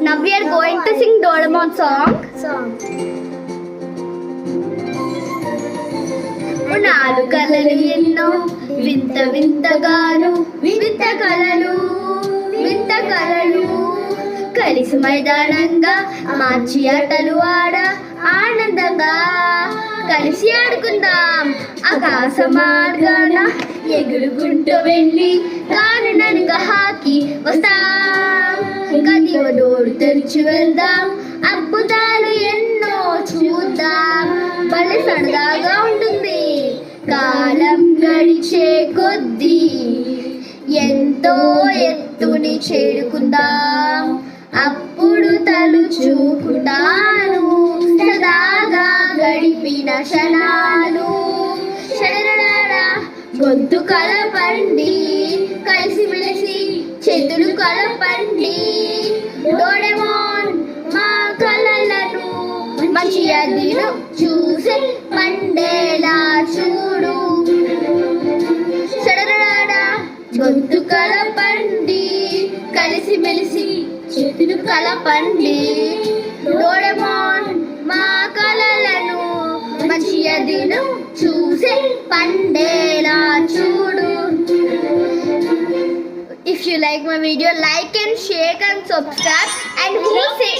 Now we are going to sing Doraemon song. నాలు కలలు ఎన్నో వింత వింతగాను వింత కలలు కలిసి మైదానంగా మార్చి ఆటలు ఆనందంగా కలిసి ఆడుకుందాం ఆకాశ మార్గాన ఎగురుకుంటూ వెళ్ళి కారణంగా హాకీ వస్తాం గదివ డోరు తెరిచి వెళ్దాం అద్భుతాలు ఎన్నో చూద్దాం భలే సరదాగా ఉంటుంది కాలం గడిచే కొద్దీ ఎంతో ఎత్తుని చేరుకుందాం అప్పుడు తలుచుకుంటాను సదాగా గడిపిన క్షణాలు గొంతు కలపండి కలిసి మెలిసి చేతులు కలపండి డోరేమోన్ మా కలలను మంచి అదిను చూసే పండేలా చూడు గొంతు కలపండి కలిసి మెలిసి చేతులు కలపండి డోరేమోన్ మా కలలను మంచి అదిను చూసే పండేలా చూడు. If you like my video, like and share and subscribe and who say